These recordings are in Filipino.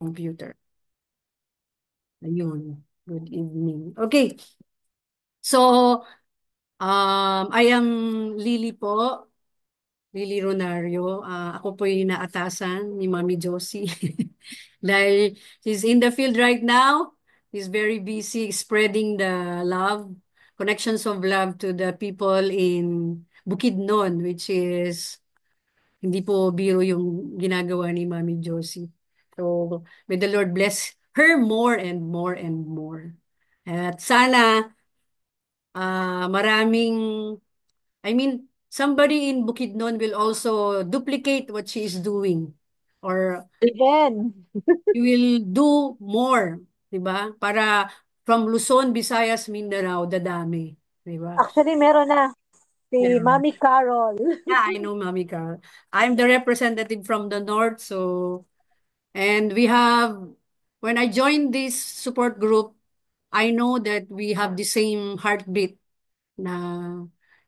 computer. Ayun. Good evening. Okay. So, I am Lily po. Lily Ronario. Ako po yung inaatasan ni Mami Josie. Dahil she's in the field right now. She's very busy spreading the love, connections of love to the people in Bukidnon, which is hindi po biro yung ginagawa ni Mami Josie. So, may the Lord bless her more and more and more. At sana maraming, I mean, somebody in Bukidnon will also duplicate what she is doing. Or Amen. you will do more, 'di ba? Para from Luzon, Visayas, Mindanao, dadami, 'di ba? Actually, meron na. Si Yeah. Mami Carol. Yeah, I know, Mami Carl. I'm the representative from the north, so and we have when I joined this support group, I know that we have the same heartbeat na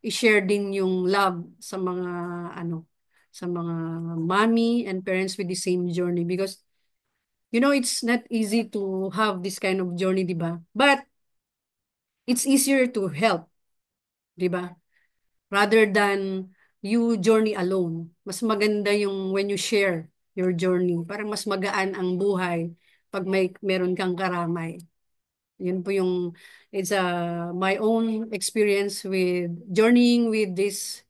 i-share din yung love sa mga ano sa mga mommy and parents with the same journey because it's not easy to have this kind of journey, 'di ba? But it's easier to help, 'di ba? Rather than you journey alone. Mas maganda yung when you share your journey. Parang mas magaan ang buhay pag meron kang karamay. Yun po yung it's my own experience with journeying with this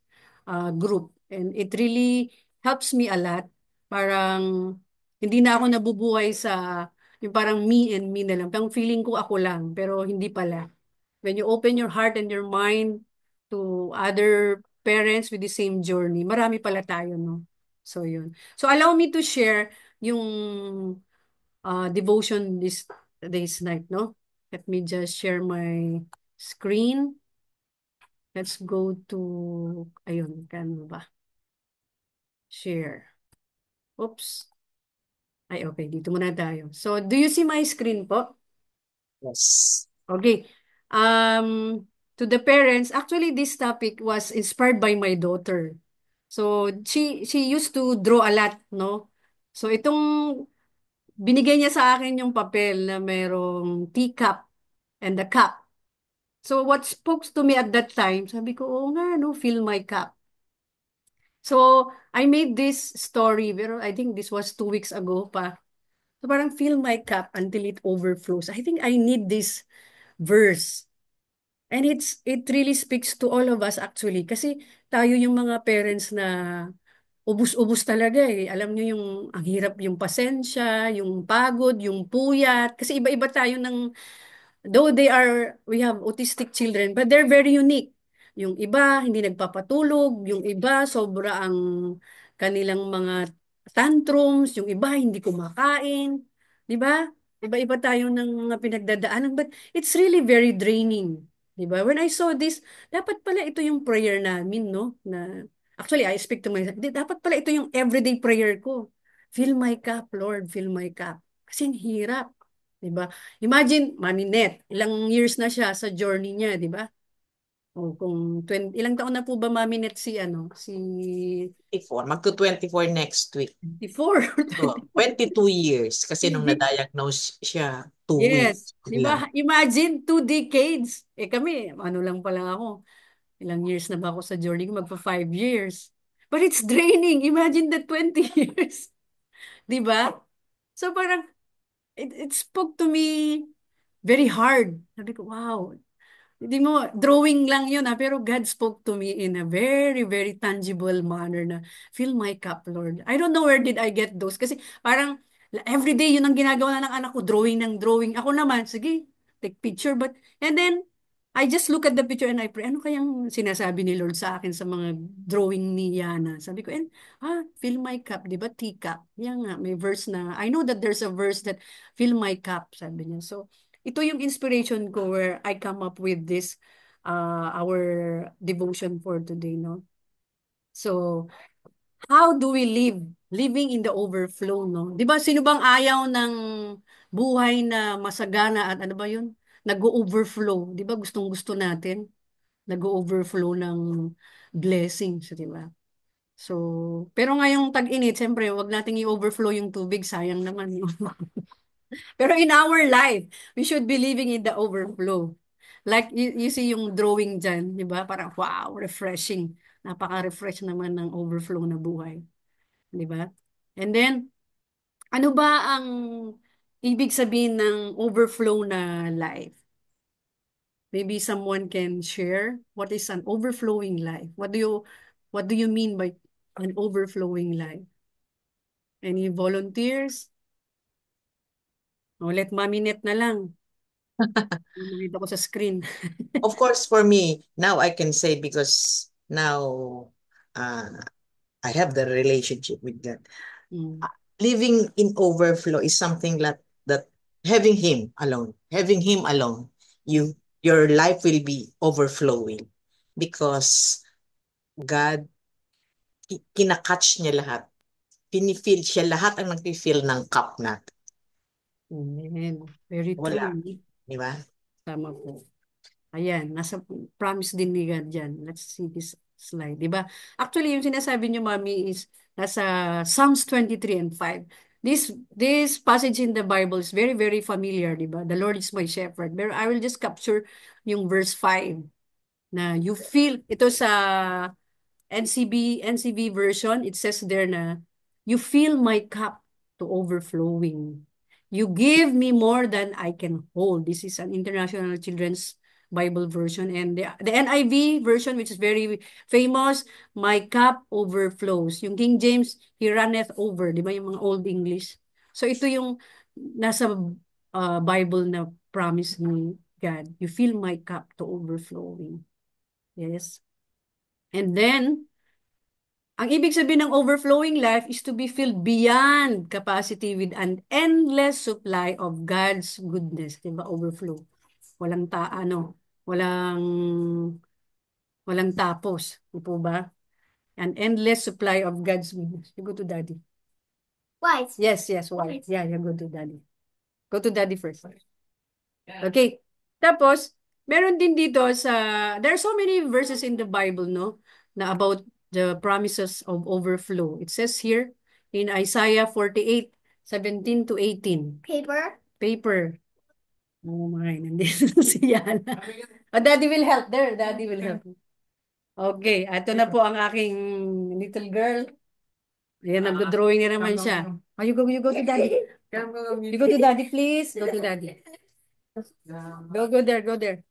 group. And it really helps me a lot. Parang hindi na ako nabubuhay sa yung parang me and me na lang. Parang feeling ko ako lang, pero hindi pala. When you open your heart and your mind to other parents with the same journey, marami pala tayo, no? So, yun. So, allow me to share yung devotion this night, no? Let me just share my screen. Let's go to, ayun, kano ba? Share. Oops. Ay, okay, dito muna tayo. So, do you see my screen po? Yes. Okay. To the parents, actually this topic was inspired by my daughter. So she used to draw a lot, no? So itong binigay niya sa akin yung papel na merong teacup and the cup. So what spoke to me at that time, sabi ko, oh nga, no, fill my cup. So I made this story, pero I think this was 2 weeks ago pa. So parang fill my cup until it overflows. I think I need this verse. And it really speaks to all of us actually kasi tayo yung mga parents na ubus-ubus talaga eh. Alam niyo yung ang hirap yung pasensya, yung pagod, yung puyat kasi iba-iba tayo ng though we have autistic children but they're very unique. Yung iba hindi nagpapatulog, yung iba sobra ang kanilang mga tantrums, yung iba hindi kumakain, 'di ba? Iba-iba tayo ng mga pinagdadaanan but it's really very draining. 'Di ba? When I saw this, dapat pala ito yung prayer namin, no? Na actually I speak to myself, dapat pala ito yung everyday prayer ko. Fill my cup, Lord, fill my cup. Kasi ang hirap, 'di ba? Imagine, Mami Net, ilang years na siya sa journey niya, 'di ba? O kung 20, ilang taon na po ba Mami Net si 24. Magto-24 next week. 24 or So, 24? 22 years kasi nung Di- na-diagnose siya, 2 Yes. weeks Di lang. ba? Imagine 2 decades. Eh kami, ano lang pa lang ako. Ilang years na ba ako sa journey ko? Magpa 5 years. But it's draining. Imagine the 20 years. Di ba? So parang, it spoke to me very hard. Sabi ko, wow. Hindi mo, drawing lang yun pero God spoke to me in a very, very tangible manner na, fill my cup, Lord. I don't know where did I get those. Kasi parang, everyday yun ang ginagawa ng anak ko, drawing ng drawing. Ako naman, sige, take picture. And then, I just look at the picture and I pray, ano kayang sinasabi ni Lord sa akin sa mga drawing ni Yana? Sabi ko, fill my cup, di ba? Teacup. Yan nga, may verse na, I know that there's a verse that, fill my cup, sabi niya. So, ito yung inspiration ko where I come up with this our devotion for today, no? So, how do we live? Living in the overflow, no? 'Di ba sino bang ayaw ng buhay na masagana at ano ba 'yun? Nag-overflow, 'di ba? Gustong-gusto natin nag-overflow ng blessings, 'di ba? So, pero ngayong tag-init, siyempre, wag nating i-overflow yung tubig, sayang naman yun. Pero in our life, we should be living in the overflow. Like you see yung drawing dyan, di ba? Parang wow, refreshing. Napaka-refresh naman ng overflow na buhay. Di ba? And then, ano ba ang ibig sabihin ng overflow na life? Maybe someone can share what is an overflowing life. What do you mean by an overflowing life? Any volunteers? O let Mami Net na lang. Makita ko sa screen. Of course, for me, now I can say because now uh, I have the relationship with God. Mm. Living in overflow is something that having him alone, your life will be overflowing because God, kinakatch niya lahat. Pinifeel siya lahat ang nag-feel ng cup natin. Amen. Very Wala. true. Di ba? Tama po. Ayan, nasa promise din ni God dyan. Let's see this slide, di ba? Actually, yung sinasabi niyo, Mami, is nasa Psalms 23:5. This passage in the Bible is very, very familiar, di ba? The Lord is my shepherd. But I will just capture yung verse 5 na you feel, ito sa NCV version, it says there na, you fill my cup to overflowing. You give me more than I can hold. This is an International Children's Bible version. And the NIV version, which is very famous, my cup overflows. Yung King James, he runneth over. Di ba yung mga Old English? So ito yung nasa Bible na promise ni God. You fill my cup to overflowing. Yes. And then, ang ibig sabihin ng overflowing life is to be filled beyond capacity with an endless supply of God's goodness. Diba? Overflow. Walang walang, walang tapos. Di po ba? An endless supply of God's goodness. You go to daddy. Why? Yes, yes, why? Yeah, you go to daddy. Go to daddy first. Okay. Tapos, meron din dito there are so many verses in the Bible, no? Na about the promises of overflow. It says here in Isaiah 48:17 to 18. Paper. Oh my, nandito si Yana. Oh, Daddy will help there. Daddy will help. Okay, ito na po ang aking little girl. Ayan, nag-drawing na naman siya. Oh, you go to daddy. You go to daddy, please. Go to daddy. Go there, go there.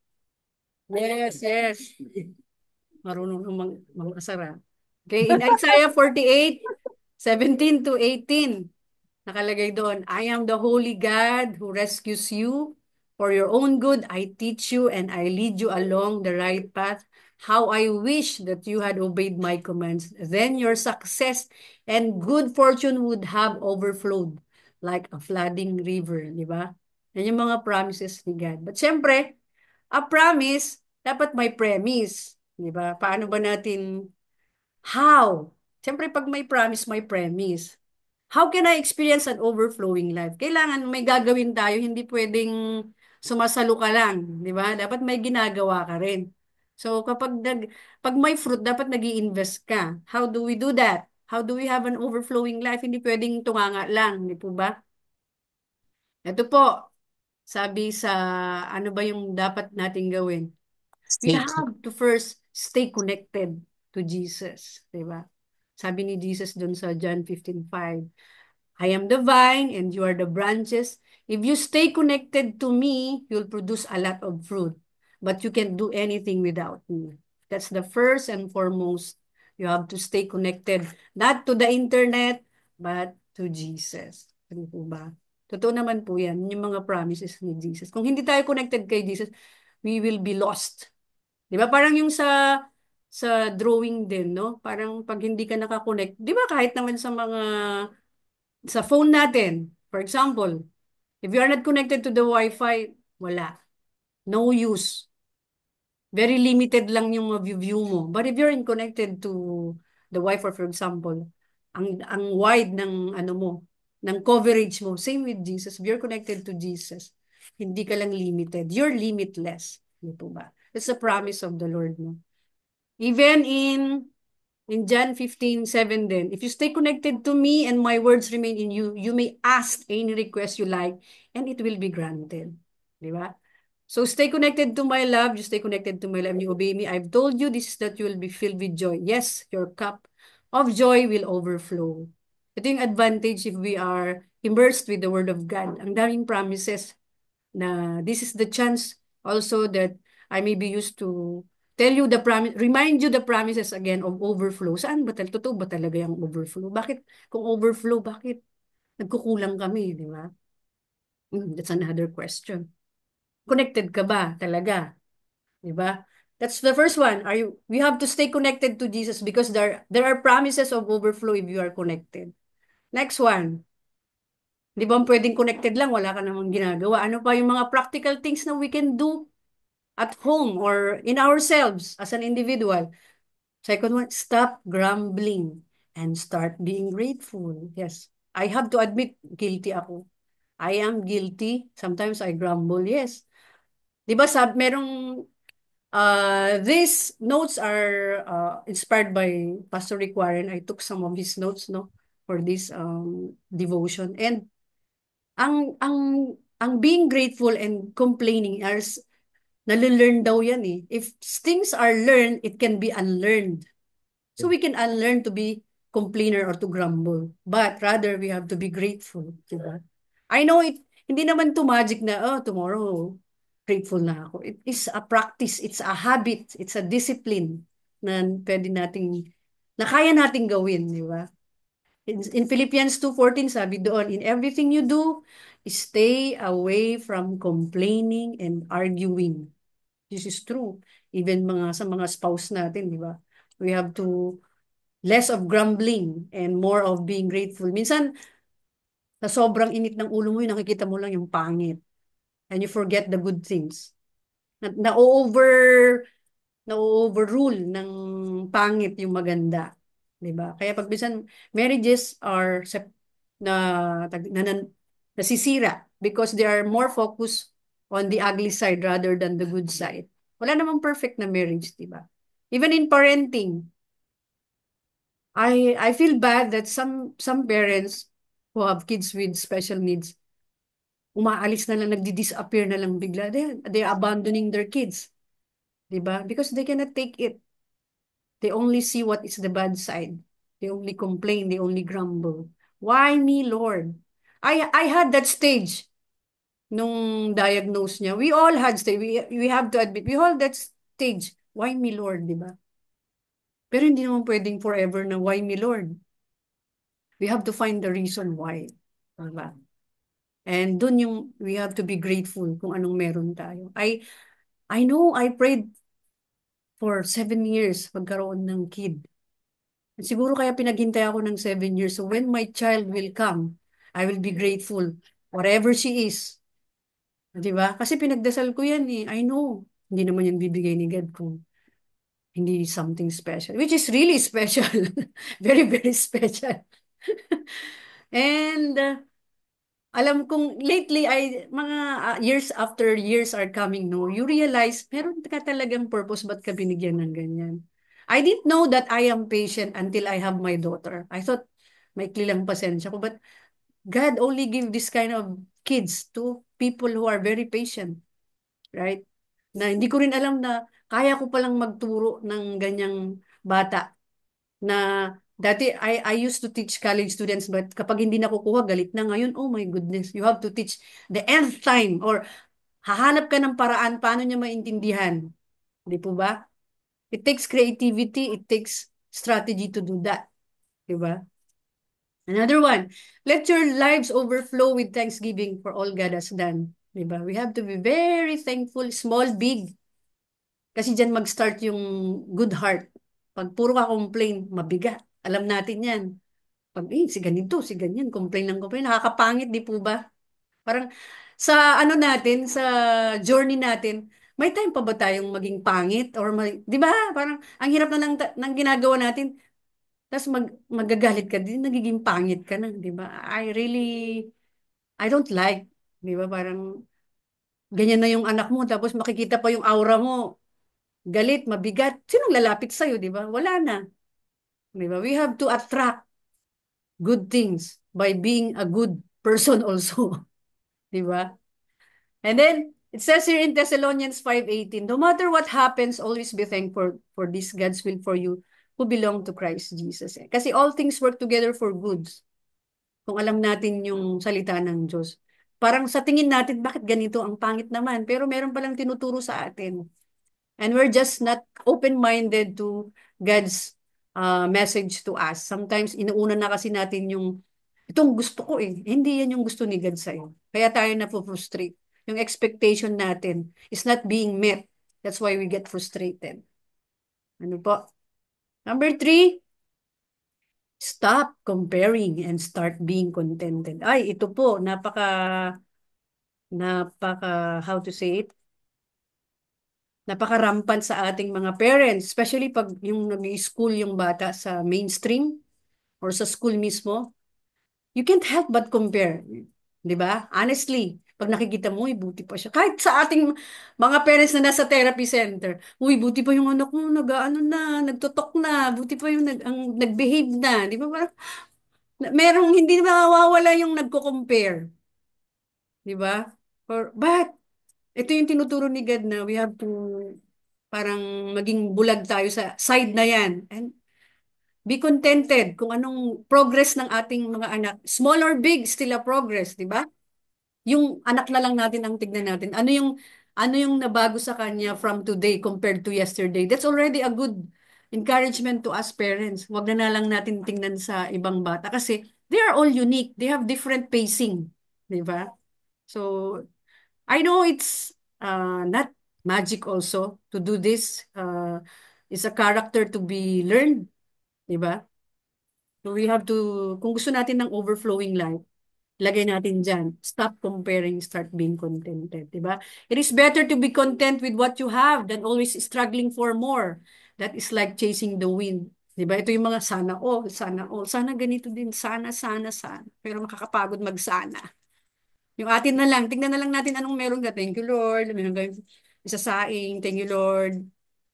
Yes, yes. Marunong ng mga asara. Okay, in Isaiah 48:17 to 18, nakalagay doon, I am the holy God who rescues you. For your own good, I teach you and I lead you along the right path. How I wish that you had obeyed my commands. Then your success and good fortune would have overflowed like a flooding river. Di ba? Yan yung mga promises ni God. But syempre, a promise, dapat may premise. Di ba? Paano ba natin, how? Siyempre, pag may promise, may premise. How can I experience an overflowing life? Kailangan may gagawin tayo, hindi pwedeng sumasalo ka lang, di ba? Dapat may ginagawa ka rin. So, pag may fruit, dapat nag-i-invest ka. How do we do that? How do we have an overflowing life? Hindi pwedeng tunganga lang, di po ba? Ito po, sabi sa ano ba yung dapat nating gawin? We Stay tuned. have to first stay connected to Jesus, 'di ba? Sabi ni Jesus dun sa John 15:5, I am the vine and you are the branches. If you stay connected to me, you'll produce a lot of fruit. But you can't do anything without me. That's the first and foremost. You have to stay connected, not to the internet, but to Jesus. Ano po ba? Totoo naman po yan, yung mga promises ni Jesus. Kung hindi tayo connected kay Jesus, we will be lost. Di ba? Parang yung sa drawing din, no? Parang pag hindi ka nakakonect, di ba kahit naman sa phone natin, for example, if you are not connected to the Wi-Fi, wala. No use. Very limited lang yung view mo. But if you're in connected to the Wi-Fi, for example, ang wide ng ano mo, ng coverage mo, same with Jesus. If you're connected to Jesus, hindi ka lang limited. You're limitless. Di po ba? It's a promise of the Lord, no? Even in In John 15:7 then, if you stay connected to me and my words remain in you, you may ask any request you like and it will be granted. Di ba? So stay connected to my love, you stay connected to my love, you obey me. I've told you this is that you will be filled with joy. Yes, your cup of joy will overflow. Ito yung advantage if we are immersed with the Word of God. Ang daming promises na this is the chance also that I may be used to tell you the promise, remind you the promises again of overflow. Saan ba talaga? Totoo ba talaga yung overflow? Bakit, kung overflow, bakit nagkukulang kami, di ba? That's another question. Connected ka ba talaga? Di ba? That's the first one. We have to stay connected to Jesus because there are promises of overflow if you are connected. Next one. Di ba pwedeng connected lang, wala ka namang ginagawa. Ano pa yung mga practical things na we can do at home or in ourselves as an individual? Second one, stop grumbling and start being grateful. Yes, I have to admit, guilty ako. I am guilty. Sometimes I grumble. Yes. Di ba merong, these notes are inspired by Pastor Rick Warren. I took some of his notes, no, for this devotion. And ang ang being grateful and complaining are nalelearn daw yan eh. If things are learned, it can be unlearned. So we can unlearn to be complainer or to grumble. But rather, we have to be grateful. Diba? I know it, hindi naman to magic na, oh, tomorrow, grateful na ako. It is a practice, it's a habit, it's a discipline na pwede nating, na kaya nating gawin, di ba? In Philippians 2:14, sabi doon, in everything you do, stay away from complaining and arguing. This is true. Even sa mga spouse natin, di ba? We have to less of grumbling and more of being grateful. Minsan, sa sobrang init ng ulo mo, nakikita mo lang yung pangit. And you forget the good things. Na-overrule ng pangit yung maganda. 'Di ba? Kaya pag minsan, marriages are nasisira because they are more focused on the ugly side rather than the good side. Wala namang perfect na marriage, 'di ba? Even in parenting, I feel bad that some parents who have kids with special needs, umaalis na lang, nagdi-disappear na lang bigla. They're abandoning their kids, 'di ba? Because they cannot take it. They only see what is the bad side. They only complain, they only grumble. Why me, Lord? I had that stage nung diagnose niya. We all had stage. We have to admit, we all that stage. Why me, Lord, 'di ba? Pero hindi naman pwedeng forever na why me, Lord. We have to find the reason why. Diba? And dun yung we have to be grateful kung anong meron tayo. I know I prayed for 7 years pagkaroon ng kid. Siguro kaya pinaghintay ako ng 7 years. So when my child will come, I will be grateful. Whatever she is. Di ba? Kasi pinagdasal ko yan eh. I know. Hindi naman yan bibigay ni God kung hindi something special. Which is really special. Very, very special. And alam kong lately ay mga years after years are coming, no, you realize meron ka talagang purpose, ba't ka binigyan ng ganyan. I didn't know that I am patient until I have my daughter. I thought maikli lang pasensya ko, but God only give this kind of kids to people who are very patient, right? Na hindi ko rin alam na kaya ko palang magturo ng ganyang bata na dati I used to teach college students, but kapag hindi nakukuha, galit na. Ngayon, oh my goodness, you have to teach the nth time or hahanap ka ng paraan paano niya maintindihan. Di po ba? It takes creativity, it takes strategy to do that. Di ba? Another one, let your lives overflow with thanksgiving for all God has done. Di ba? We have to be very thankful, small, big. Kasi dyan mag-start yung good heart. Pag puro ka complain, mabigat. Alam natin yan. Pag, si ganito, si ganyan, complain lang complain, nakakapangit, di po ba? Parang sa ano natin, sa journey natin, may time pa ba tayong maging pangit? Or di ba? Parang ang hirap na ng ginagawa natin. Tapos magagalit ka din, nagiging pangit ka na, di ba? I don't like, di ba? Parang ganyan na yung anak mo, tapos makikita pa yung aura mo, galit, mabigat. Sinong lalapit sa'yo, di ba? Wala na. Di ba? We have to attract good things by being a good person also. Di ba? And then, it says here in Thessalonians 5:18, no matter what happens, always be thankful for this God's will for you who belong to Christ Jesus. Kasi all things work together for goods. Kung alam natin yung salita ng Diyos. Parang sa tingin natin, bakit ganito? Ang pangit naman. Pero meron palang tinuturo sa atin. And we're just not open-minded to God's message to us. Sometimes, inuuna na kasi natin yung, itong gusto ko eh. Hindi yan yung gusto ni God sa'yo. Kaya tayo na-frustrate. Yung expectation natin is not being met. That's why we get frustrated. Ano po? Number three, stop comparing and start being contented. Ay, ito po, how to say it? Napaka-rampant sa ating mga parents, especially pag yung nag-school yung bata sa mainstream or sa school mismo, you can't help but compare. 'Di ba? Honestly, pag nakikita mo, uy, buti pa siya. Kahit sa ating mga parents na nasa therapy center, uy, buti pa yung anak mo, nag-ano na, nagtutok na, buti pa yung nag-behave na. Di ba? Parang, merong hindi mawawala yung nagko-compare. Di ba? But, ito yung tinuturo ni God na we have to parang maging bulag tayo sa side na yan. And be contented kung anong progress ng ating mga anak. Small or big, still a progress, di ba? Yung anak na lang natin ang tignan natin. Ano yung nabago sa kanya from today compared to yesterday? That's already a good encouragement to us parents. Huwag na lang natin tingnan sa ibang bata kasi they are all unique. They have different pacing, di ba? So, I know it's not magic also to do this. It's a character to be learned, di ba? So we have to, kung gusto natin ng overflowing life, lagay natin dyan, stop comparing, start being contented, di ba? It is better to be content with what you have than always struggling for more. That is like chasing the wind. Di ba? Ito yung mga sana all, sana ganito din, sana. Pero makakapagod magsana. Yung atin na lang, tingnan na lang natin anong meron ka. Thank you, Lord. Meron kayong isasaing. Thank you, Lord.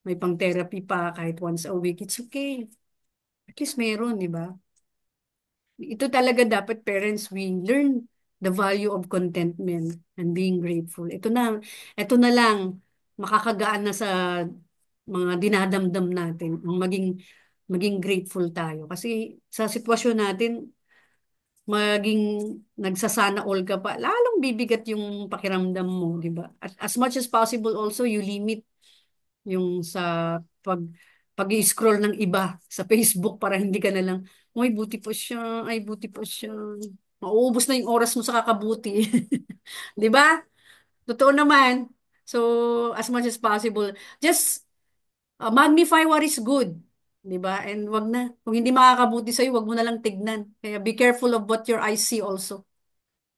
May pang-therapy pa kahit once a week. It's okay. At least meron, di ba? Ito talaga dapat parents, we learn the value of contentment and being grateful. Ito na lang, makakagaan na sa mga dinadamdam natin, ang maging grateful tayo. Kasi sa sitwasyon natin, maging nagsasana all ka pa, lalong bibigat yung pakiramdam mo, di ba? At as much as possible also, you limit yung sa pag-i-scroll ng iba sa Facebook para hindi ka na lang, ay, buti pa siya, ay, buti pa siya. Mauubos na yung oras mo sa kakabuti. Di ba? Totoo naman. So, as much as possible, just magnify what is good. Di ba? And wag na. Kung hindi makakabuti sa'yo, wag mo na lang tignan. Kaya be careful of what your eyes see also.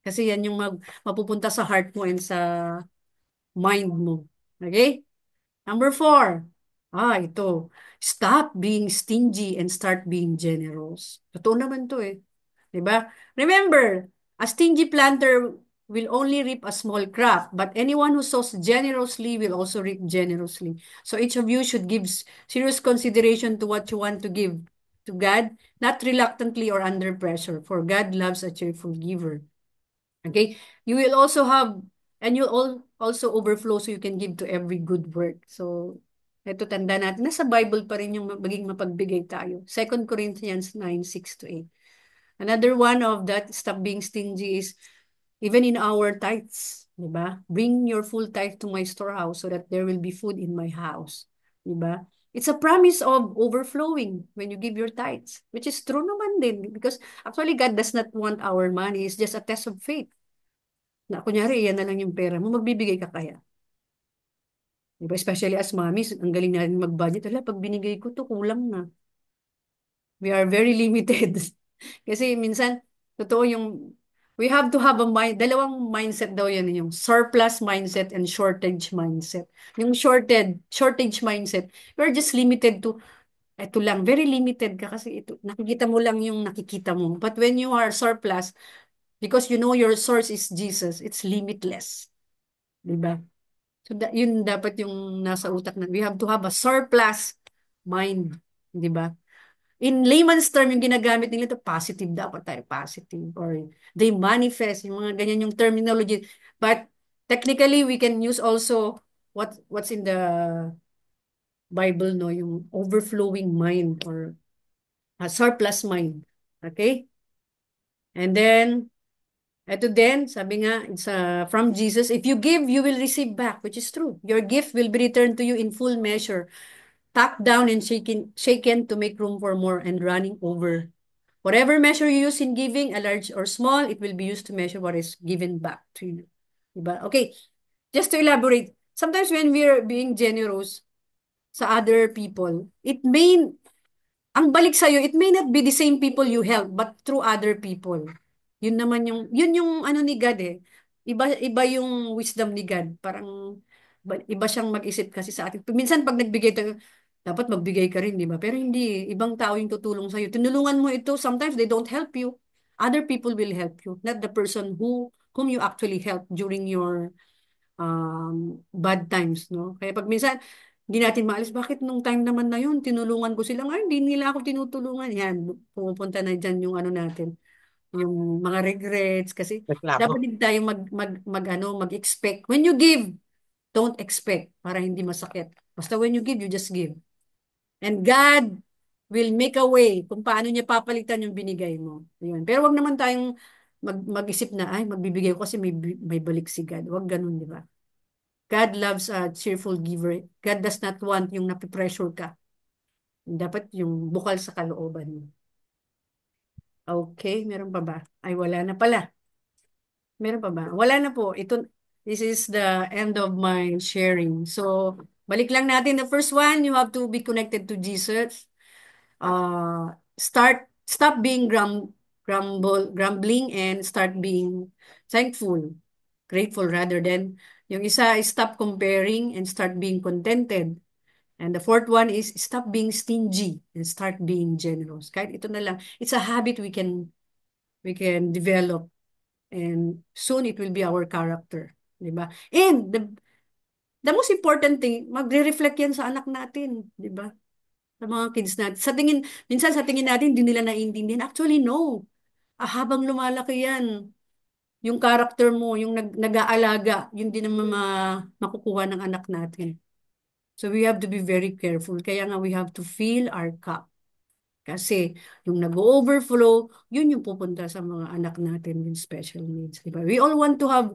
Kasi yan yung mapupunta sa heart mo and sa mind mo. Okay? Number four. Ito. Stop being stingy and start being generous. Totoo naman to eh. 'Di ba? Remember, a stingy planter will only reap a small crop, but anyone who sows generously will also reap generously. So each of you should give serious consideration to what you want to give to God, not reluctantly or under pressure, for God loves a cheerful giver. Okay? You will also have, and you'll also overflow so you can give to every good work. So, ito tanda natin. Nasa Bible pa rin yung maging mapagbigay tayo. 2 Corinthians 9:6-8. Another one of that, stop being stingy, is even in our tithes. Diba? Bring your full tithe to my storehouse so that there will be food in my house. Diba? It's a promise of overflowing when you give your tithes, which is true naman din because actually God does not want our money. It's just a test of faith. Na kunyari, yan na lang yung pera mo, magbibigay ka kaya? Diba? Especially as mommies, ang galing natin mag-budget. Hala, pag binigay ko to, kulang na. We are very limited. Kasi minsan, totoo yung, we have to have dalawang mindset daw yan, yung surplus mindset and shortage mindset. Yung shortage mindset, we're just limited to, eto lang, very limited ka kasi ito, nakikita mo lang yung nakikita mo. But when you are surplus, because you know your source is Jesus, it's limitless. Diba? So, yun dapat yung nasa utak na. We have to have a surplus mind. Di ba? In layman's term, yung ginagamit nila ito, positive dapat tayo, positive. Or they manifest, yung mga ganyan yung terminology. But technically, we can use also what's in the Bible, no? Yung overflowing mind or a surplus mind. Okay? And then, ito din, sabi nga, it's from Jesus, if you give, you will receive back, which is true. Your gift will be returned to you in full measure, packed down and shaken to make room for more and running over. Whatever measure you use in giving, a large or small, it will be used to measure what is given back to you. Diba? Okay, just to elaborate, sometimes when we are being generous sa other people, ang balik sa'yo, it may not be the same people you help, but through other people. Yun yung ano ni God eh. Iba yung wisdom ni God. Parang, iba siyang mag-isip kasi sa atin. Minsan pag nagbigay tayo, dapat magbigay ka rin, di ba? Pero hindi, ibang tao yung tutulong sa'yo. Tinulungan mo ito, sometimes they don't help you. Other people will help you, not the person whom you actually help during your bad times, no? Kaya pag minsan, hindi natin maalis, bakit nung time naman na yun, tinulungan ko sila, nga, hindi nila ako tinutulungan. Yan, pumupunta na dyan yung ano natin, yung mga regrets, kasi dapat Reklamo. din tayo mag-expect. When you give, don't expect, para hindi masakit. Basta when you give, you just give. And God will make a way kung paano niya papalitan yung binigay mo. Yun. Pero wag naman tayong mag-isip na, ay, magbibigay ko kasi may balik si God. Wag ganun, di ba? God loves a cheerful giver. God does not want yung napipressure ka. Dapat yung bukal sa kalooban mo. Okay, meron pa ba? Ay, wala na pala. Meron pa ba? Wala na po. This is the end of my sharing. So, balik lang natin. The first one, you have to be connected to Jesus. Stop being grumbling and start being thankful, grateful rather than yung isa is stop comparing and start being contented. And the fourth one is stop being stingy and start being generous. Kahit ito na lang, it's a habit we can develop and soon it will be our character, 'di ba? And the most important thing, magre-reflect yan sa anak natin, 'di ba? Sa mga kids natin. Minsan sa tingin natin, hindi nila naiintindihan. Actually, no. Habang lumalaki yan, yung character mo, yung nag-aalaga, yun din naman makukuha ng anak natin. So we have to be very careful. Kaya nga we have to fill our cup. Kasi yung nag-overflow, yun yung pupunta sa mga anak natin with special needs. Diba? We all want to have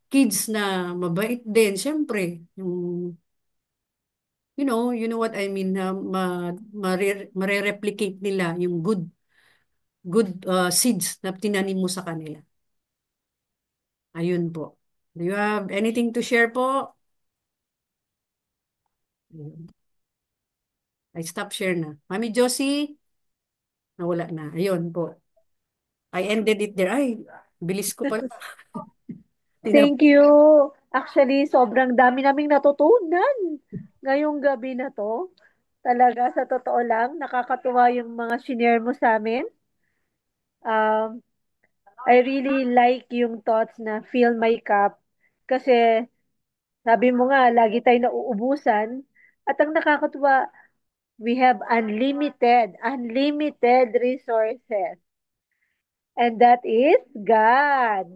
kids na mabait din. Siyempre, yung you know what I mean, na mare-replicate nila yung good seeds na tinanim mo sa kanila. Ayun po. Do you have anything to share po? Ayun. I stop share na. Mami Josie, nawala na. Ayun po. I ended it there. Ay, bilis ko pala. Tinap Thank you. Actually, sobrang dami naming natutunan ngayong gabi na to. Talaga, sa totoo lang, nakakatuwa yung mga shinare mo sa amin. Um, I really like yung thoughts na fill my cup. Kasi, sabi mo nga, lagi tayo nauubusan. At ang nakakatuwa, we have unlimited resources. And that is God.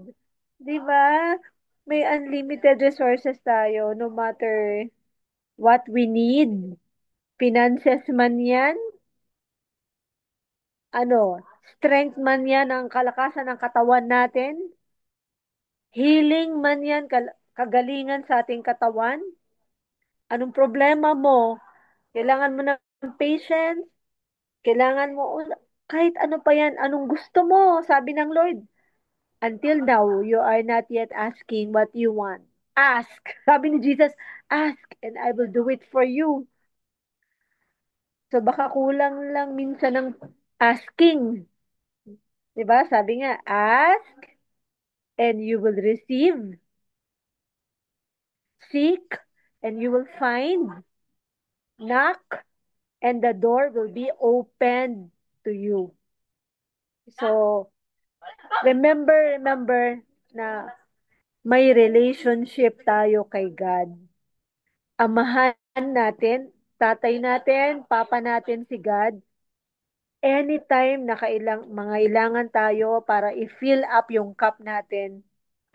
Di ba? May unlimited resources tayo no matter what we need. Finances man yan, ano, strength man yan ang kalakasan ng katawan natin, healing man yan, kagalingan sa ating katawan. Anong problema mo? Kailangan mo ng patience, kailangan mo, kahit ano pa yan, anong gusto mo, sabi ng Lord. Until now, you are not yet asking what you want. Ask. Sabi ni Jesus, ask and I will do it for you. So baka kulang lang minsan ng asking. 'Di ba? Sabi nga, ask and you will receive. Seek and you will find. Knock and the door will be opened to you. So, remember na may relationship tayo kay God. Amahan natin, tatay natin, papa natin si God. anytime na mangailangan tayo para i-fill up yung cup natin,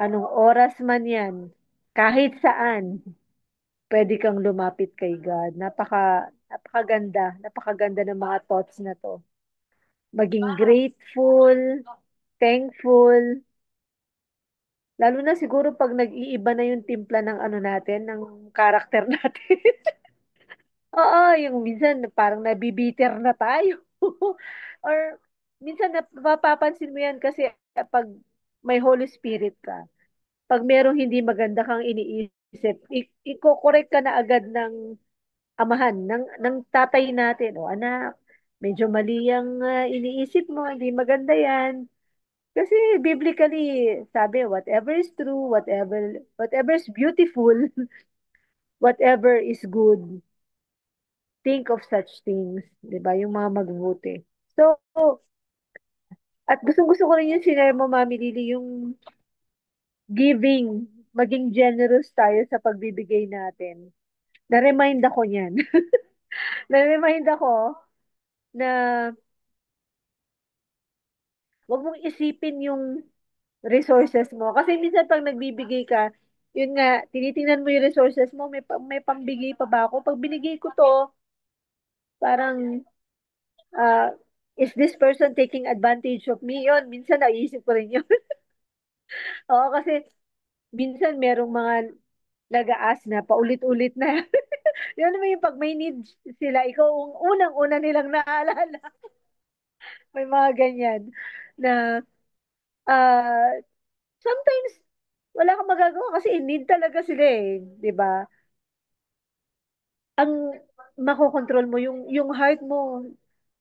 anong oras man yan, kahit saan, pwede kang lumapit kay God. Napakaganda ng mga thoughts na to. Maging grateful, thankful, lalo na siguro pag nag-iiba na yung timpla ng ano natin, ng karakter natin. Oo, yung minsan parang nabibiter na tayo. Or minsan napapansin mo yan kasi pag may Holy Spirit ka, pag merong hindi maganda kang iniisip, i-correct ka na agad ng amahan, ng tatay natin. O anak, medyo mali yung iniisip mo, hindi maganda yan. Kasi biblically, sabi, whatever is true, whatever is beautiful, whatever is good, think of such things, 'di ba? Yung mga magbubuti. So, at gustong-gusto ko rin yung sinare mo, Mami Lily, yung giving, maging generous tayo sa pagbibigay natin. Na-remind ako niyan. Na-remind ako na wag mong isipin yung resources mo. Kasi minsan pag nagbibigay ka, yun nga, tinitingnan mo yung resources mo, may pambigay pa ba ako? Pag binigay ko to, parang, uh, is this person taking advantage of me? Yun, minsan naisip ko rin yun. Oo, kasi minsan merong mga nag-aas na paulit-ulit na. Yun naman yung pag may need sila, ikaw ang unang-una nilang naalala. May mga ganyan na uh, sometimes wala kang magagawa kasi in need talaga sila eh, 'di ba? Ang makokontrol mo yung heart mo.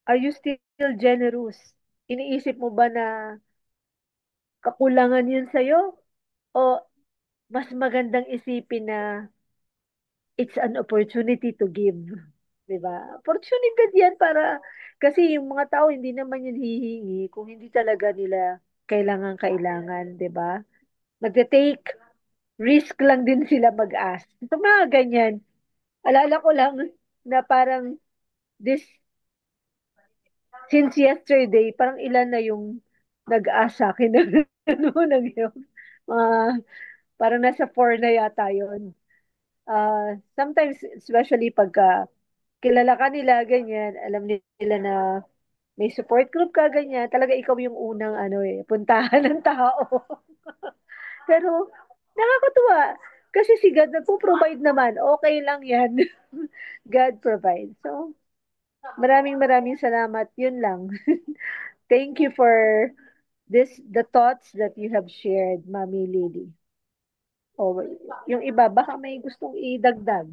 Are you still generous? Iniisip mo ba na kakulangan yun sa'yo? O mas magandang isipin na it's an opportunity to give. 'Di ba? Oportunidad yan para, kasi yung mga tao hindi naman yun hihingi kung hindi talaga nila kailangan, 'di ba? Nagte-take risk lang din sila mag-ask. So, mga ganyan. Alala ko lang na parang this, since yesterday, parang ilan na yung nag-ask sa akin ng ano, mga, parang nasa 4 na yata yun. Sometimes, especially pagka kilala ka nila, ganyan, alam nila na may support group ka, ganyan, talaga ikaw yung unang ano puntahan ng tao. Pero, nakakatuwa. Kasi si God nagpo-provide naman. Okay lang yan. God provides. So, maraming maraming salamat. Yun lang. Thank you for the thoughts that you have shared, Mami Lily. O, yung iba, baka may gustong idagdag.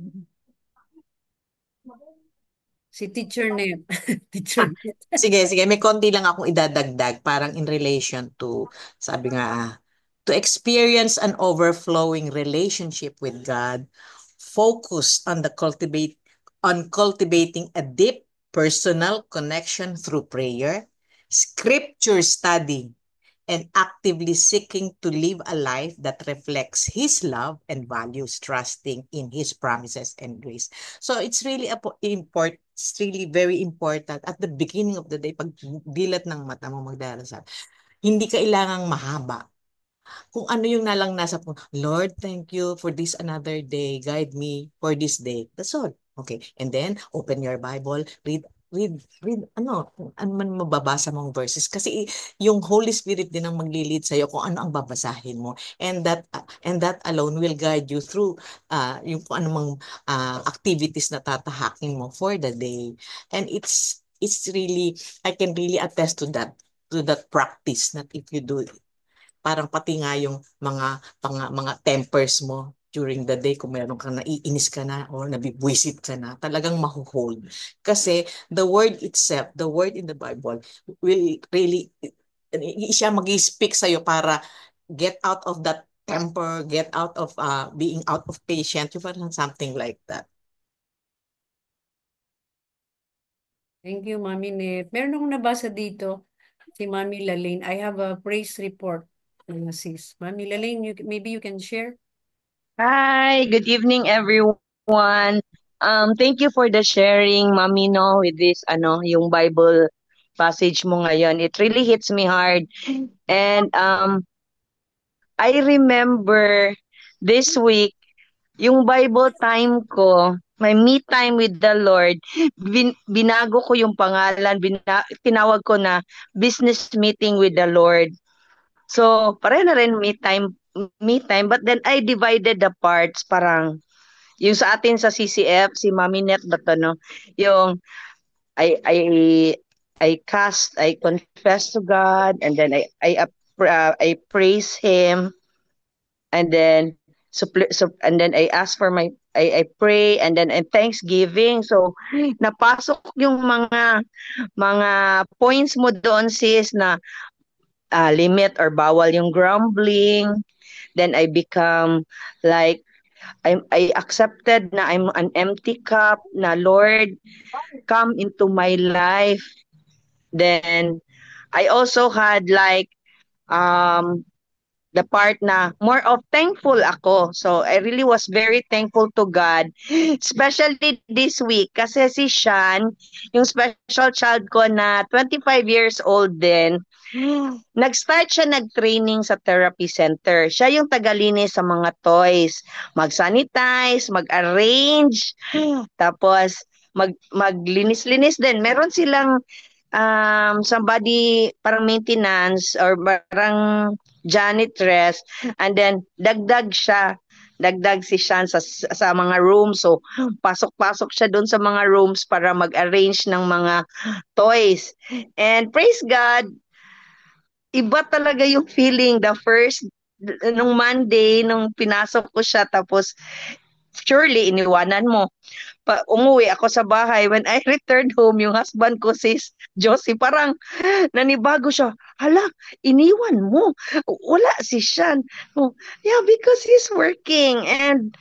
Si Teacher Net. Teacher Ah, Net. sige, may konti lang akong idadagdag parang in relation to, sabi nga, to experience an overflowing relationship with God, focus on cultivating a deep personal connection through prayer, scripture study, and actively seeking to live a life that reflects His love and values, trusting in His promises and grace. So it's really it's really very important at the beginning of the day, pag dilat ng mata mo magdarasal, hindi kailangang mahaba. Kung ano yung nalang nasa po, Lord, thank you for this another day. Guide me for this day. That's all. Okay. And then, open your Bible, ano man mababasa mong verses. Kasi yung Holy Spirit din ang maglilid sa'yo kung ano ang babasahin mo. And that alone will guide you through yung kung anumang activities na tatahakin mo for the day. And it's really, I can really attest to that practice that if you do, parang pati nga yung mga tempers mo during the day, kung meron kang naiinis ka na or nabibwisit ka na, talagang mahuhold. Kasi the word in the Bible will really, siya mag-speak sa'yo para get out of that temper, get out of being out of patience, yung parang something like that. Thank you, Mami Net. Meron akong nabasa dito, si Mami Lalaine. I have a praise report. Sis. Mami Lalaine, maybe you can share? Hi, good evening everyone. Thank you for the sharing, Mami, no, with this yung Bible passage mo ngayon. It really hits me hard. And I remember this week, yung Bible time ko, my me time with the Lord, binago ko yung pangalan, tinawag ko na business meeting with the Lord. So, pareho na rin me time, but then I divided the parts, parang, yung sa atin sa CCF, si Mami Net ba to, no? Yung, I, I, I confess to God, and then I praise Him, and then, and then I ask for I pray, and then and thanksgiving. So, napasok yung mga points mo doon, sis, na limit or bawal yung grumbling. Then I become like, I accepted na I'm an empty cup, na Lord, come into my life. Then I also had like um the part na more of thankful ako. So I really was very thankful to God, especially this week kasi si Shan, yung special child ko na 25 years old din, nag-start siya nag-training sa therapy center. Siya yung tagalinis sa mga toys, mag-sanitize, mag-arrange, tapos maglinis-linis din. Meron silang somebody parang maintenance or parang janitress, and then dagdag si Shan sa mga rooms. So pasok-pasok siya doon sa mga rooms para mag-arrange ng mga toys. And praise God, iba talaga yung feeling the first nung Monday nung pinasok ko siya, tapos surely iniwanan mo. Umuwi ako sa bahay. When I returned home, yung husband ko, sis Josie, parang nanibago siya. Hala, iniwan mo. Wala si Sean. Oh, yeah, because he's working and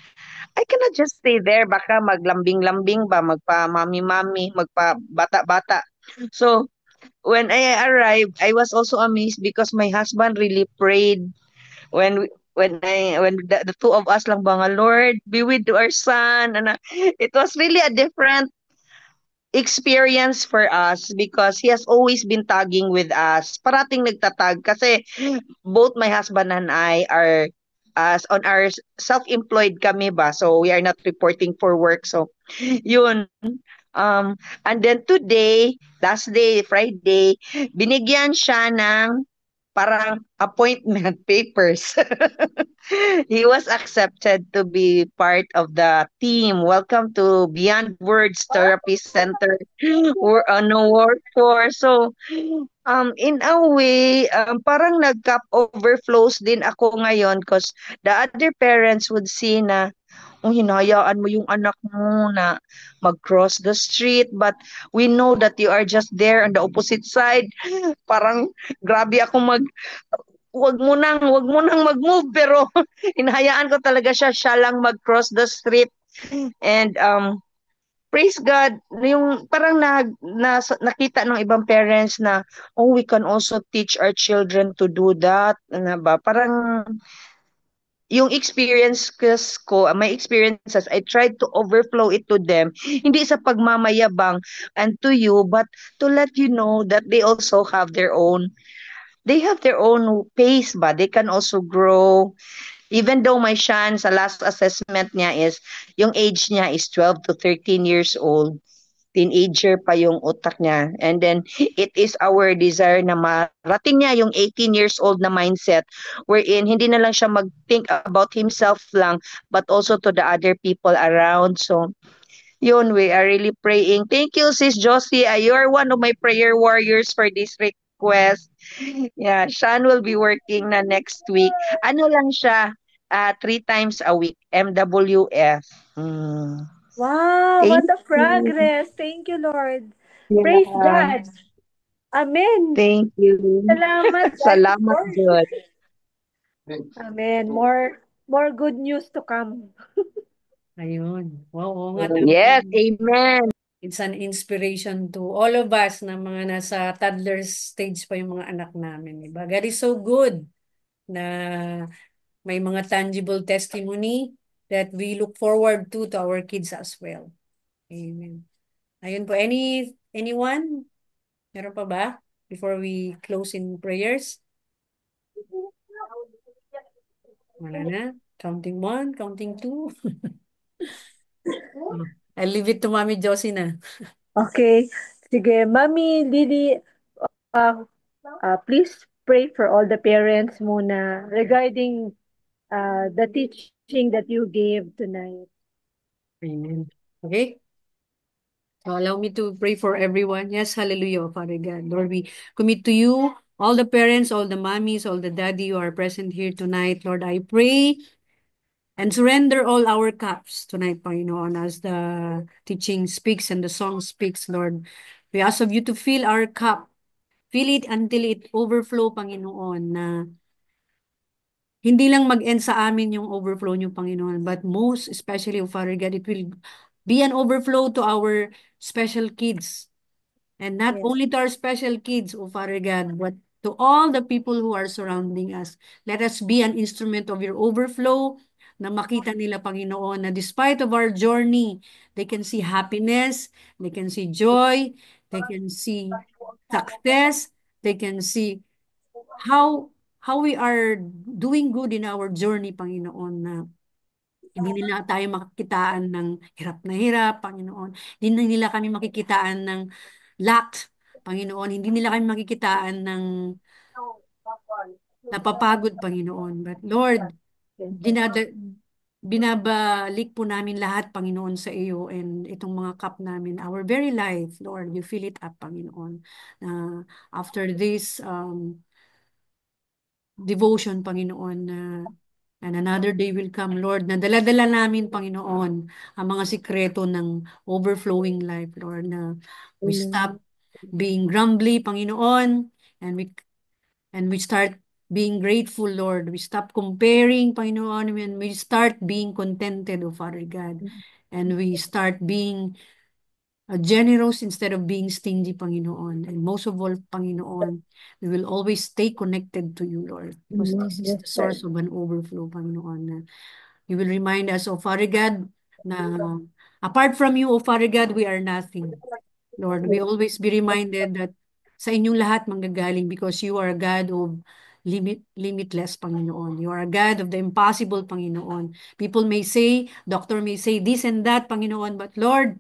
I cannot just stay there. Baka maglambing-lambing ba, magpa-mami-mami, magpa-bata-bata. So, when I arrived, I was also amazed because my husband really prayed when the two of us lang ba nga, Lord, be with our son. And it was really a different experience for us because he has always been tagging with us. Parating nagtatag kasi both my husband and I are as on our self-employed kami ba. So we are not reporting for work. So yun. And then today, last day, Friday, binigyan siya ng parang appointment papers. He was accepted to be part of the team. Welcome to Beyond Words Therapy Center. We're on a workforce. So, in a way, parang nag-cup overflows din ako ngayon because the other parents would see na, oh, hinayaan mo yung anak mo na mag-cross the street, but we know that you are just there on the opposite side. Parang grabe ako wag mo nang mag-move, pero hinahayaan ko talaga siya lang mag-cross the street. And praise God, yung parang nakita ng ibang parents na, oh, we can also teach our children to do that. Ano ba? Parang yung my experiences, I tried to overflow it to them. Hindi sa pagmamayabang and to you, but to let you know that they have their own pace ba? They can also grow. Even though my Shan, sa last assessment niya is, yung age niya is 12 to 13 years old. Teenager pa yung utak niya. And then, it is our desire na marating niya yung 18 years old na mindset wherein hindi na lang siya mag-think about himself lang but also to the other people around. So, yun, we are really praying. Thank you, Sis Josie. You are one of my prayer warriors for this request. Yeah, Sean will be working na next week. Ano lang siya, 3 times a week, MWF. Mm. Wow, Thank what a you. progress. Thank you, Lord. Praise Yeah, God. Amen. thank you. Salamat dahil Salamat, Lord. God. Amen. More good news to come. Ayun. Wow, oo nga, tama. Yes, amen. It's an inspiration to all of us na mga nasa toddler stage pa yung mga anak namin. Diba? God is so good na may mga tangible testimony that we look forward to our kids as well. Amen. Ayun po. Anyone? Meron pa ba? Before we close in prayers? Wala na. Counting one, counting two. Oh, I'll leave it to Mami Josie na. Okay. Sige, Mami Lily, uh, please pray for all the parents muna regarding the teaching that you gave tonight. Amen. Okay? So allow me to pray for everyone. Yes, hallelujah, Father God. Lord, we commit to you all the parents, all the mommies, all the daddy who are present here tonight. Lord, I pray and surrender all our cups tonight, Panginoon, as the teaching speaks and the song speaks, Lord. We ask of you to fill our cup. Fill it until it overflow, Panginoon, na hindi lang mag-end sa amin yung overflow niyo, Panginoon, but most especially, O Father God, it will be an overflow to our special kids. And not Yes. only to our special kids, O Father God, but to all the people who are surrounding us. Let us be an instrument of your overflow na makita nila, Panginoon, na despite of our journey, they can see happiness, they can see joy, they can see success, they can see how how we are doing good in our journey, Panginoon, na hindi nila tayo makikitaan ng hirap, Panginoon. Hindi na nila kami makikitaan ng lack, Panginoon. Hindi nila kami makikitaan ng napapagod, Panginoon. But Lord, Yes. binabalik po namin lahat, Panginoon, sa iyo and itong mga cup namin, our very life, Lord, you fill it up, Panginoon. After this devotion, Panginoon, and another day will come, Lord, na dala-dala namin, Panginoon, ang mga sikreto ng overflowing life, Lord, na we stop Amen. being grumbly, Panginoon, and we start being grateful, Lord. We stop comparing, Panginoon, and we start being contented, O Father God. And we start being generous instead of being stingy, Panginoon. And most of all, Panginoon, we will always stay connected to you, Lord, because Amen. this is Yes, the Lord. source of an overflow, Panginoon. Na you will remind us, O Father God, na apart from you, O Father God, we are nothing. Lord, we always be reminded that sa inyong lahat manggagaling because you are a God of limitless, Panginoon. You are a God of the impossible, Panginoon. People may say, doctor may say this and that, Panginoon, but Lord,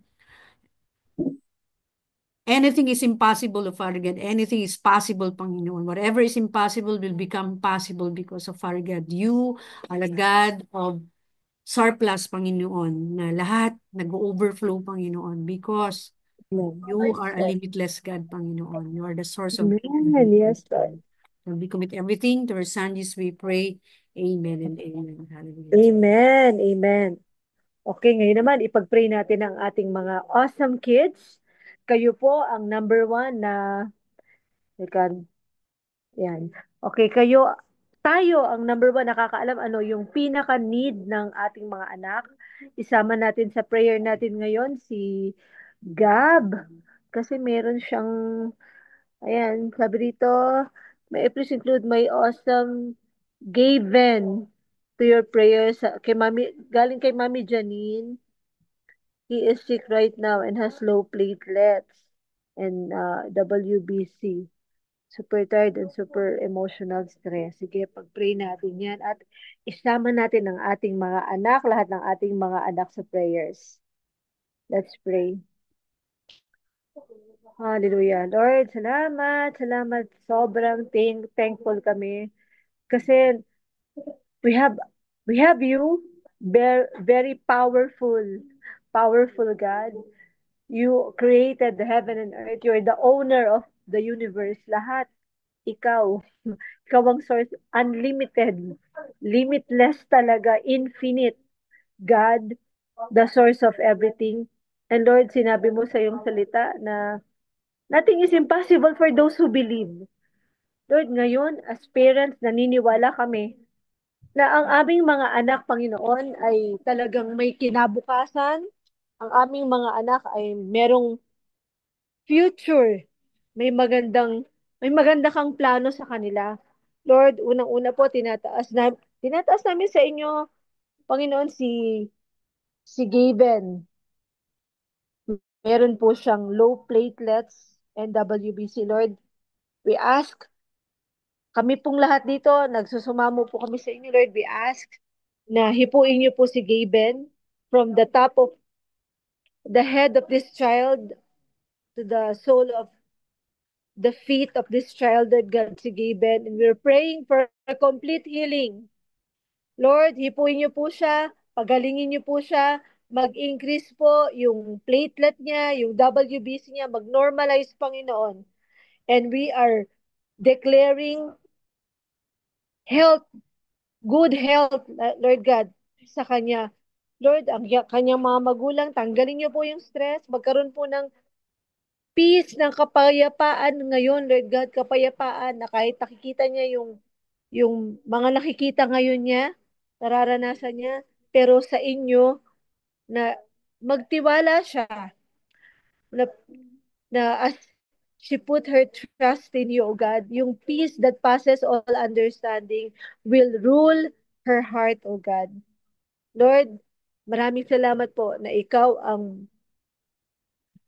anything is impossible of our God. Anything is possible, Panginoon. Whatever is impossible will become possible because of our God. You are a God of surplus, Panginoon, na lahat nag-overflow, Panginoon, because Amen. you are a limitless God, Panginoon. You are the source of Amen. everything. Yes, Lord. And we commit everything to our Son, Jesus, we pray. Amen and amen. Hallelujah. Amen. Amen. Okay, ngayon naman, ipag-pray natin ang ating mga awesome kids. Kayo po ang number one na, teka, yan. Okay, tayo ang number one nakakaalam ano yung pinaka-need ng ating mga anak. Isama natin sa prayer natin ngayon si Gab. Kasi meron siyang, ayan, sabi dito, may please include my awesome Gaven to your prayers. Kay Mami, galing kay Mami Janine. He is sick right now and has low platelets and WBC. Super tired and super emotional stress. Sige, pag-pray natin yan at isama natin ang ating mga anak, lahat ng ating mga anak sa prayers. Let's pray. Hallelujah. Lord, salamat, salamat. Sobrang thankful kami kasi we have we have you, very, very powerful God. You created the heaven and earth. You're the owner of the universe. Lahat, ikaw. Ikaw ang source, unlimited, limitless talaga, infinite. God, the source of everything. And Lord, sinabi mo sa iyong salita na nothing is impossible for those who believe. Lord, ngayon, as parents, naniniwala kami na ang aming mga anak, Panginoon, ay talagang may kinabukasan. Ang aming mga anak ay merong future. May magandang may maganda kang plano sa kanila. Lord, unang-una po tinataas namin sa inyo, Panginoon, si Gaben. Meron po siyang low platelets. and WBC. Lord, we ask, kami pong lahat dito, nagsusumamo po kami sa inyo, Lord. We ask na hipuin niyo po si Gaben from the top of the head of this child to the sole of the feet of this child that God si Gaben. And we're praying for a complete healing. Lord, hipuin niyo po siya, pagalingin niyo po siya, mag-increase po yung platelet niya, yung WBC niya, mag-normalize, Panginoon. And we are declaring health, good health, Lord God, sa kanya. Lord, ang kanyang mga magulang, tanggalin niyo po yung stress, magkaroon po ng peace, ng kapayapaan ngayon, Lord God, kapayapaan na kahit nakikita niya yung mga nakikita ngayon niya, nararanasan niya, pero sa inyo, na magtiwala siya, na, na as she put her trust in you, O God, yung peace that passes all understanding will rule her heart, O God. Lord, maraming salamat po na ikaw ang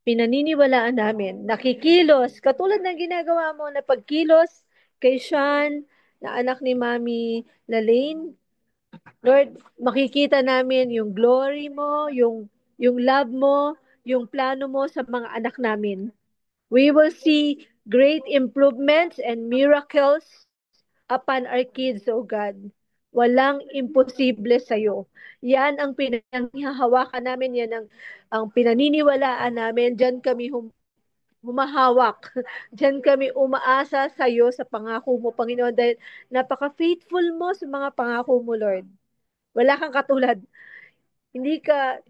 pinaniniwalaan namin. Nakikilos, katulad ng ginagawa mo na pagkilos kay Sean, na anak ni Mami Lalaine. Lord, makikita namin yung glory mo, yung love mo, yung plano mo sa mga anak namin. We will see great improvements and miracles upon our kids, O God. Walang imposible sa'yo. Yan ang pinanghahawakan namin, yan ang pinaniniwalaan namin. Diyan kami humahawak. Diyan kami umaasa sa'yo sa pangako mo, Panginoon, dahil napaka-faithful mo sa mga pangako mo, Lord. Wala kang katulad. Hindi ka,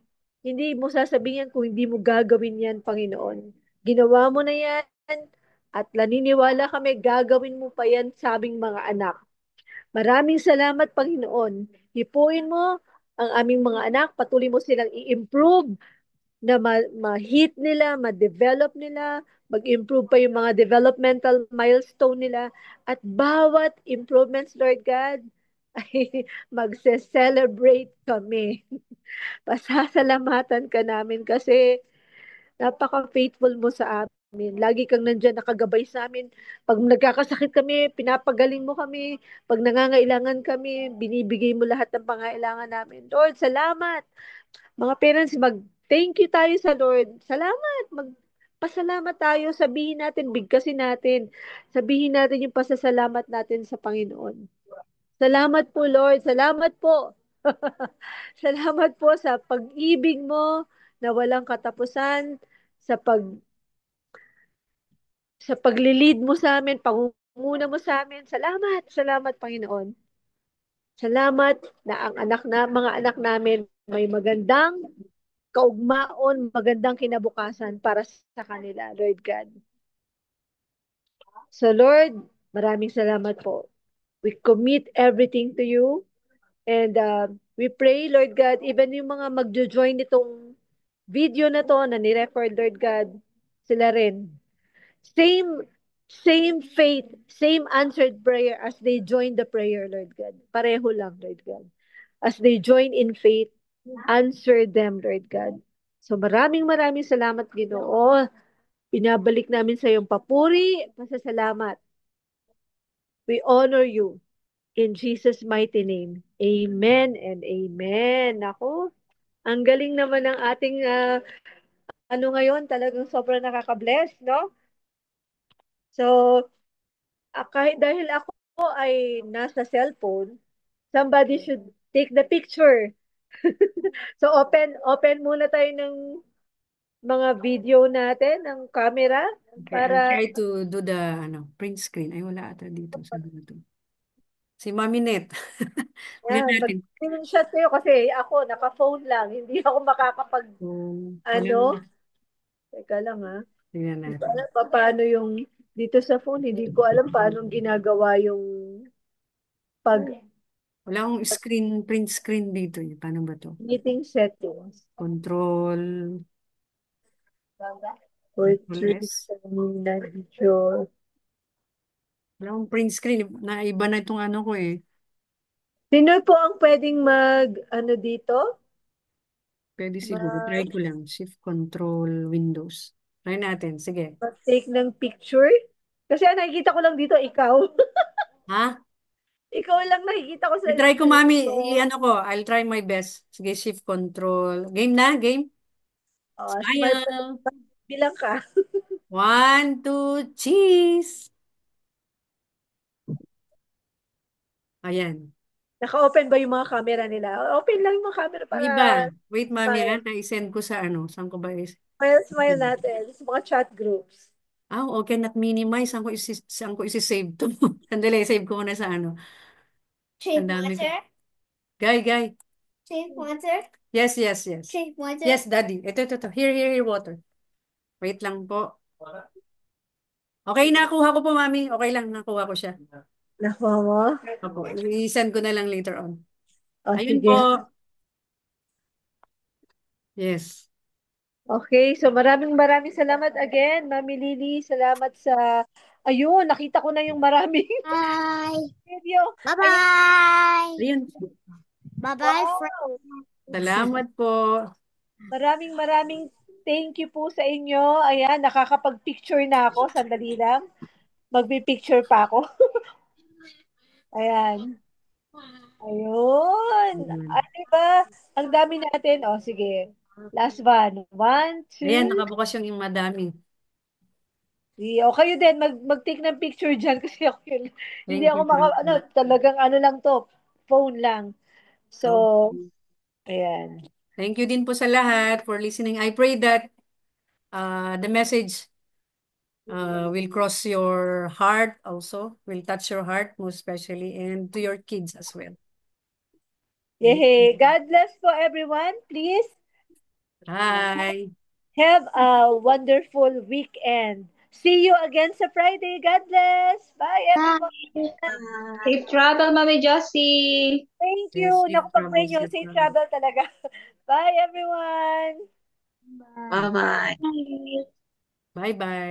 hindi mo sasabihin kung hindi mo gagawin yan, Panginoon. Ginawa mo na yan at naniniwala kami gagawin mo pa yan sa aming mga anak. Maraming salamat, Panginoon. Hipuin mo ang aming mga anak. Patuloy mo silang i-improve na ma-hit nila, ma-develop nila, mag-improve pa yung mga developmental milestone nila. At bawat improvements, Lord God, ay magse-celebrate kami. Pasasalamatan ka namin kasi napaka-faithful mo sa amin. Lagi kang nandyan nakagabay sa amin. Pag nagkakasakit kami, pinapagaling mo kami. Pag nangangailangan kami, binibigay mo lahat ng pangailangan namin. Lord, salamat. Mga parents, mag-thank you tayo sa Lord. Salamat. Pasalamat tayo. Sabihin natin, bigkasin natin. Sabihin natin yung pasasalamat natin sa Panginoon. Salamat po, Lord. Salamat po. Salamat po sa pag-ibig mo na walang katapusan, sa sa paglilid mo sa amin, pangunguna mo sa amin. Salamat, salamat Panginoon. Salamat na ang mga anak namin may magandang kaugmaon, magandang kinabukasan para sa kanila, Lord God. So Lord, maraming salamat po. We commit everything to you. And we pray, Lord God, even yung mga magjo-join nitong video na to na ni-record, Lord God, sila rin. Same, same faith, same answered prayer as they join the prayer, Lord God. Pareho lang, Lord God. As they join in faith, answer them, Lord God. So maraming maraming salamat, Ginoo. Pinabalik namin sa iyong papuri, pasasalamat. We honor you. In Jesus' mighty name. Amen and amen. Ako, ang galing naman ng ating ano ngayon, talagang sobrang nakaka-bless, no? So, kahit dahil ako ay nasa cellphone, somebody should take the picture. So, open muna tayo ng mga video natin, ng camera, Okay, I'll para try to do the print screen. Ay, wala ata dito. Sa dito. Si Mami Net. Tingnan natin. mag-screenshot kayo kasi ako, naka-phone lang. Hindi ako makakapag, Wala ano, na. teka lang ha. Tingnan Hindi ko natin. alam paano yung dito sa phone, hindi ko alam paano ginagawa yung pag Wala akong print screen dito. Paano ba to? meeting settings. Control, Control Portrait S. na video. Wala akong print screen. Naiba na itong ano ko eh. Sino po ang pwedeng ano dito? Pwede siguro. Try Mag, ko lang. Shift Control Windows. Try natin. Sige. Mag-take ng picture. Kasi ang nakikita ko lang dito, ikaw. Ha? Ikaw lang nakikita ko sa I-try ko, screen mami. ko. I-ano ko. I'll try my best. Sige, shift control. Game na? Game? Smile ka. Smile. Bilang ka. 1, 2, cheese. Ayan. Naka-open ba yung mga camera nila? Open lang yung mga camera Yung para iba. Wait, mami, ha? smile. I-send ko sa ano. Saan ko ba is? Smile, smile natin sa mga chat groups. Okay, not minimize. Saan ko isi-save to? Sandali, save ko muna sa ano. Ang Shape dami ko. water. Guy, guy. Shape water. Yes, yes, yes. Shape water. Yes, daddy. Ito. Here, water. Wait lang po. Okay, nakuha ko po, mami. Okay lang, nakuha ko siya. Nakuha mo? Opo, i-send ko na lang later on. Ayun Sige. po. Yes. Okay, so maraming salamat again, Mami Lily. Salamat sa... Ayun, nakita ko na yung maraming Bye. video. Ayan, Bye-bye. Ayun. Bye-bye, wow. friend. Salamat po. Maraming thank you po sa inyo. Ayan, nakakapag-picture na ako. Sandali lang. Magbi-picture pa ako. Ayan. Ayun. Ayun. Diba? Ang dami natin. O, sige. Last one. One, Ayan, two, nakabukas yung madami. three. O, kayo din. Mag-take ng picture dyan kasi ako yun. Hindi Thank ako you. Thank you. talagang ano lang to. Phone lang. So, Okay. ayan. Thank you din po sa lahat for listening. I pray that the message will cross your heart also, will touch your heart most especially, and to your kids as well. Yay. God bless po everyone. Please Bye. have a wonderful weekend. See you again sa Friday. God bless. Bye everyone. Safe travel, Mami Josie. Thank you. Yes, safe Naku, pag-pray travel, nyo. safe Safe travel. travel talaga. Bye everyone. Bye-bye. Bye-bye.